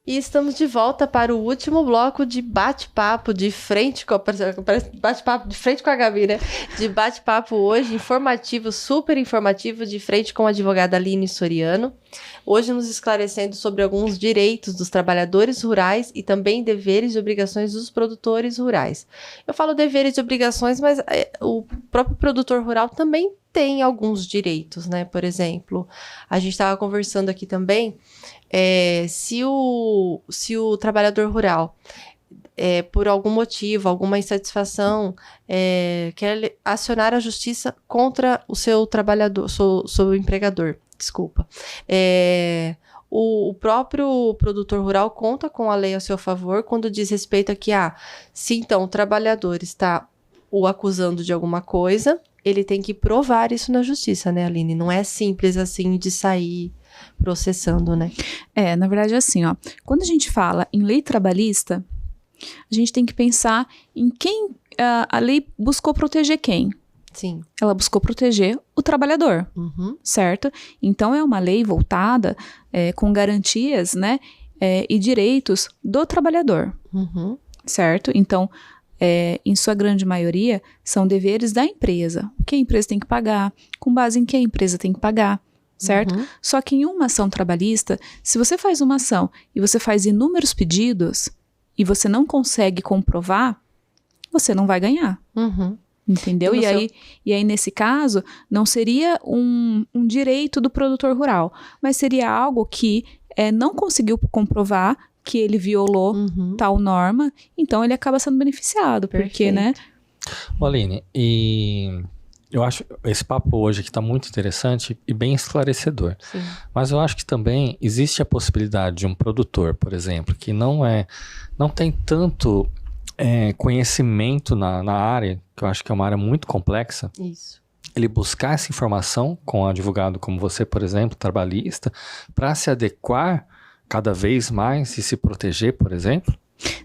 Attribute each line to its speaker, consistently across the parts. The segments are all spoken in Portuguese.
Speaker 1: E estamos de volta para o último bloco de bate-papo de frente com bate-papo de frente com a Gabi, né? De bate-papo hoje, informativo, super informativo, de frente com a advogada Aline Soriano. Hoje nos esclarecendo sobre alguns direitos dos trabalhadores rurais e também deveres e obrigações dos produtores rurais. Eu falo deveres e obrigações, mas o próprio produtor rural também tem alguns direitos, né? Por exemplo, a gente estava conversando aqui também, se o trabalhador rural, por algum motivo, alguma insatisfação, quer acionar a justiça contra o seu trabalhador, seu empregador, desculpa. O próprio produtor rural conta com a lei a seu favor quando diz respeito a que, se então o trabalhador está o acusando de alguma coisa, ele tem que provar isso na justiça, né, Aline? Não é simples assim de sair processando, né?
Speaker 2: Na verdade é assim, ó. Quando a gente fala em lei trabalhista, a gente tem que pensar em quem a lei buscou proteger quem.
Speaker 1: Sim.
Speaker 2: Ela buscou proteger o trabalhador, certo? Então é uma lei voltada com garantias, né, e direitos do trabalhador, certo? Então, em sua grande maioria, são deveres da empresa. O que a empresa tem que pagar, com base em que a empresa tem que pagar, certo? Só que em uma ação trabalhista, se você faz uma ação e você faz inúmeros pedidos e você não consegue comprovar, você não vai ganhar. Entendeu? E aí, nesse caso, não seria um direito do produtor rural, mas seria algo que não conseguiu comprovar que ele violou tal norma, então ele acaba sendo beneficiado, porque, né?
Speaker 3: Aline, e eu acho esse papo hoje aqui está muito interessante e bem esclarecedor.
Speaker 1: Sim.
Speaker 3: Mas eu acho que também existe a possibilidade de um produtor, por exemplo, que não tem tanto conhecimento na área, que eu acho que é uma área muito complexa.
Speaker 1: Isso.
Speaker 3: Ele buscar essa informação com um advogado como você, por exemplo, trabalhista, para se adequar cada vez mais e se proteger, por exemplo?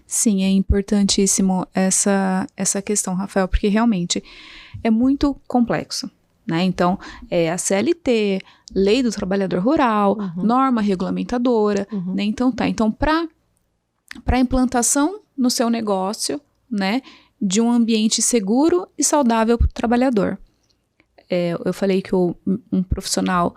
Speaker 2: Sim, é importantíssimo essa questão, Rafael, porque realmente é muito complexo, né? Então, a CLT, Lei do Trabalhador Rural, norma regulamentadora, né? Então Então, para a implantação no seu negócio, né, de um ambiente seguro e saudável para o trabalhador. Eu falei que um profissional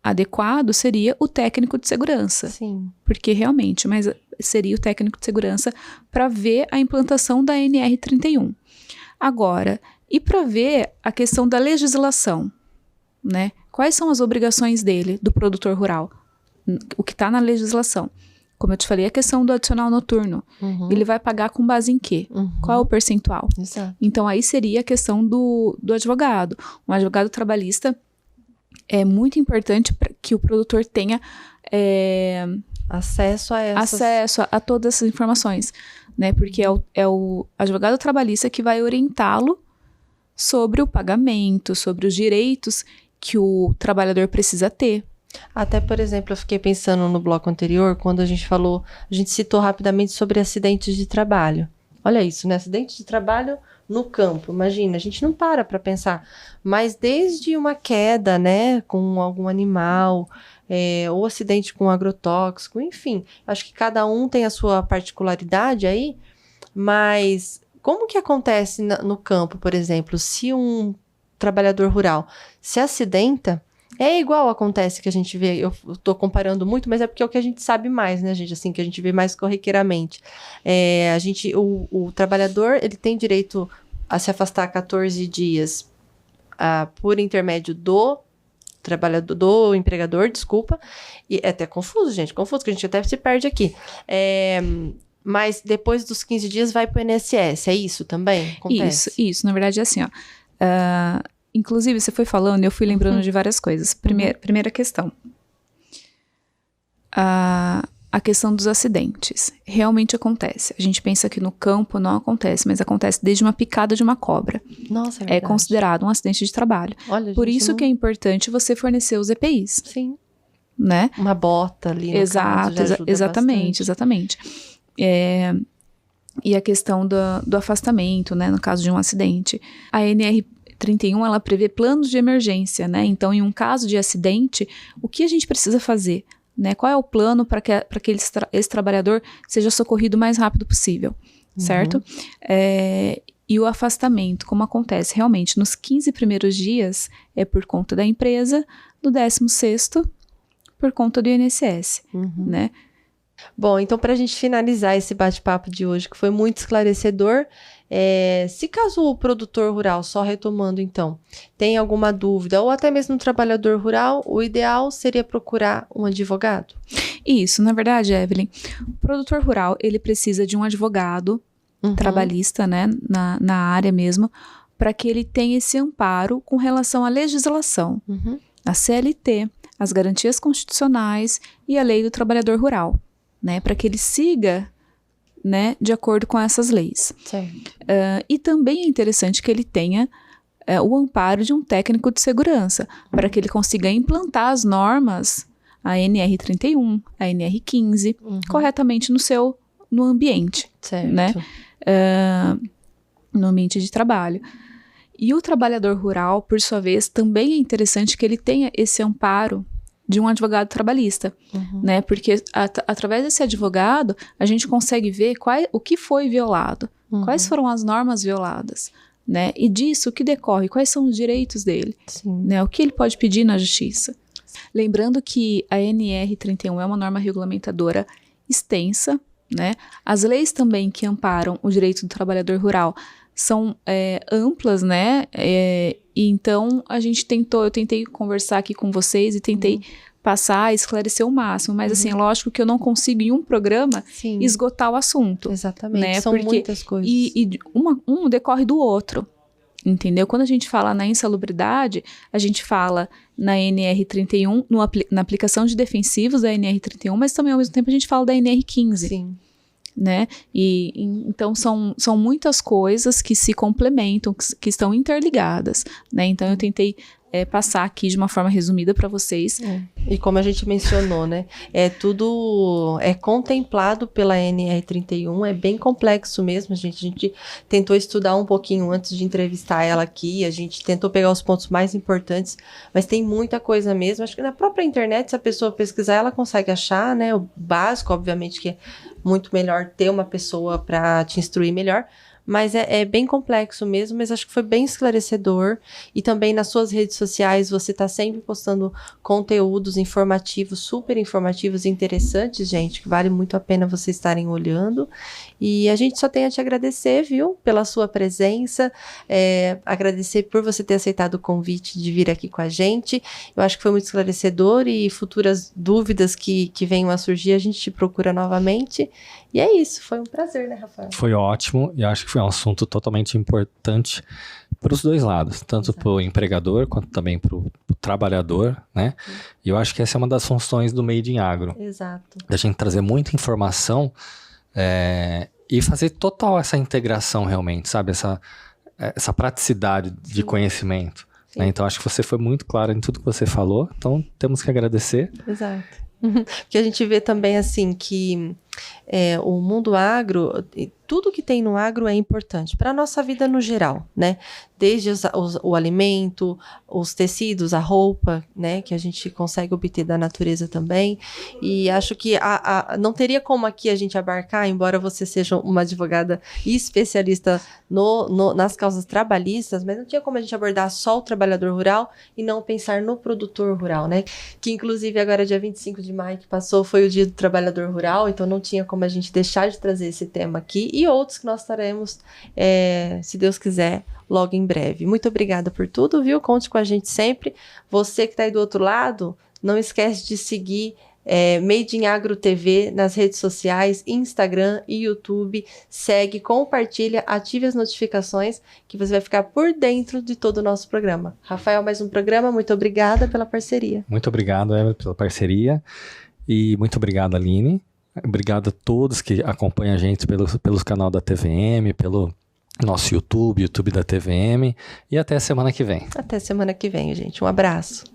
Speaker 2: adequado seria o técnico de segurança.
Speaker 1: Sim.
Speaker 2: Porque realmente, mas seria o técnico de segurança para ver a implantação da NR31. Agora, e para ver a questão da legislação, né? Quais são as obrigações dele, do produtor rural? O que está na legislação. Como eu te falei, a questão do adicional noturno. Ele vai pagar com base em quê? Qual é o percentual?
Speaker 1: Exato.
Speaker 2: Então, aí seria a questão do advogado. Um advogado trabalhista é muito importante para que o produtor tenha
Speaker 1: acesso
Speaker 2: a todas essas informações, né? Porque é o advogado trabalhista que vai orientá-lo sobre o pagamento, sobre os direitos que o trabalhador precisa ter.
Speaker 1: Até, por exemplo, eu fiquei pensando no bloco anterior, quando a gente citou rapidamente sobre acidentes de trabalho. Olha isso, né? Acidente de trabalho no campo. Imagina, a gente não para pensar. Mas desde uma queda, né, com algum animal, ou acidente com agrotóxico, enfim. Acho que cada um tem a sua particularidade aí, mas como que acontece no campo, por exemplo, se um trabalhador rural se acidenta, é igual acontece que a gente vê, eu tô comparando muito, mas é porque é o que a gente sabe mais, né, gente, assim, que a gente vê mais corriqueiramente. O trabalhador, ele tem direito a se afastar 14 dias por intermédio do trabalhador, do empregador, desculpa, e é até confuso, que a gente até se perde aqui. Mas depois dos 15 dias vai pro INSS, é isso também? Acontece?
Speaker 2: Isso, na verdade é assim, ó. Inclusive, você foi falando e eu fui lembrando de várias coisas. Primeira questão. A questão dos acidentes. Realmente acontece. A gente pensa que no campo não acontece, mas acontece desde uma picada de uma cobra.
Speaker 1: Nossa, é verdade.
Speaker 2: É considerado um acidente de trabalho.
Speaker 1: Olha,
Speaker 2: por isso que é importante você fornecer os EPIs.
Speaker 1: Sim.
Speaker 2: Né?
Speaker 1: Uma bota ali no caso, já ajuda
Speaker 2: exatamente. E a questão do afastamento, né, no caso de um acidente. A NR31, ela prevê planos de emergência, né? Então, em um caso de acidente, o que a gente precisa fazer? né? Qual é o plano para que esse trabalhador seja socorrido o mais rápido possível, certo? E o afastamento, como acontece realmente nos 15 primeiros dias, é por conta da empresa, no 16º, por conta do INSS, né?
Speaker 1: Bom, então para a gente finalizar esse bate-papo de hoje, que foi muito esclarecedor, se caso o produtor rural, só retomando então, tem alguma dúvida, ou até mesmo um trabalhador rural, o ideal seria procurar um advogado?
Speaker 2: Isso, na verdade, Evelyn, o produtor rural, ele precisa de um advogado trabalhista, né, na área mesmo, para que ele tenha esse amparo com relação à legislação, a CLT, as garantias constitucionais e a lei do trabalhador rural, né, para que ele siga, né, de acordo com essas leis. E também é interessante que ele tenha o amparo de um técnico de segurança, para que ele consiga implantar as normas, a NR31, a NR15, corretamente no ambiente, né, no ambiente de trabalho. E o trabalhador rural, por sua vez, também é interessante que ele tenha esse amparo de um advogado trabalhista, né? Porque através desse advogado, a gente consegue ver o que foi violado, quais foram as normas violadas, né? E disso, o que decorre, quais são os direitos dele, né? O que ele pode pedir na justiça. Lembrando que a NR31 é uma norma regulamentadora extensa, né? As leis também que amparam o direito do trabalhador rural são amplas, né? E então eu tentei conversar aqui com vocês e tentei passar, esclarecer o máximo, mas assim, é lógico que eu não consigo em um programa esgotar o assunto.
Speaker 1: Exatamente,
Speaker 2: né?
Speaker 1: São muitas coisas.
Speaker 2: E um decorre do outro, entendeu? Quando a gente fala na insalubridade, a gente fala na NR31, na aplicação de defensivos da NR31, mas também ao mesmo tempo a gente fala da NR15.
Speaker 1: Sim.
Speaker 2: Né? Então são muitas coisas que se complementam, que estão interligadas, né? Então eu tentei passar aqui de uma forma resumida para vocês.
Speaker 1: E como a gente mencionou, né? Tudo é contemplado pela NR31, é bem complexo mesmo. A gente tentou estudar um pouquinho antes de entrevistar ela aqui, a gente tentou pegar os pontos mais importantes, mas tem muita coisa mesmo. Acho que na própria internet, se a pessoa pesquisar, ela consegue achar, né? O básico, obviamente, que é muito melhor ter uma pessoa para te instruir melhor, mas é bem complexo mesmo, mas acho que foi bem esclarecedor. E também nas suas redes sociais você está sempre postando conteúdos informativos, super informativos e interessantes, gente, que vale muito a pena vocês estarem olhando. E a gente só tem a te agradecer, viu, pela sua presença, agradecer por você ter aceitado o convite de vir aqui com a gente. Eu acho que foi muito esclarecedor e futuras dúvidas que venham a surgir, a gente te procura novamente. E é isso, foi um prazer, né, Rafael?
Speaker 3: Foi ótimo e acho que foi um assunto totalmente importante para os dois lados, tanto para o empregador quanto também para o trabalhador, né? E eu acho que essa é uma das funções do Made in Agro.
Speaker 1: Exato.
Speaker 3: A gente trazer muita informação e fazer total essa integração realmente, sabe? Essa praticidade de conhecimento. Né? Então acho que você foi muito clara em tudo que você falou, então temos que agradecer.
Speaker 1: Exato. Porque a gente vê também assim que o mundo agro, tudo que tem no agro é importante para a nossa vida no geral, né? Desde o alimento, os tecidos, a roupa, né? Que a gente consegue obter da natureza também. E acho que não teria como aqui a gente abarcar, embora você seja uma advogada e especialista nas causas trabalhistas, mas não tinha como a gente abordar só o trabalhador rural e não pensar no produtor rural, né? Que inclusive agora dia 25 de maio que passou foi o dia do trabalhador rural, então não tinha como a gente deixar de trazer esse tema aqui e outros que nós estaremos, se Deus quiser, logo em breve. Muito obrigada por tudo, viu? Conte com a gente sempre. Você que está aí do outro lado, não esquece de seguir Made in Agro TV nas redes sociais, Instagram e YouTube. Segue, compartilha, ative as notificações que você vai ficar por dentro de todo o nosso programa. Rafael, mais um programa. Muito obrigada pela parceria.
Speaker 3: Muito obrigado, Evelyn, pela parceria. E muito obrigado, Aline. Obrigado a todos que acompanham a gente pelos canal da TVM, pelo nosso YouTube da TVM. E até semana que vem.
Speaker 1: Até semana que vem, gente. Um abraço.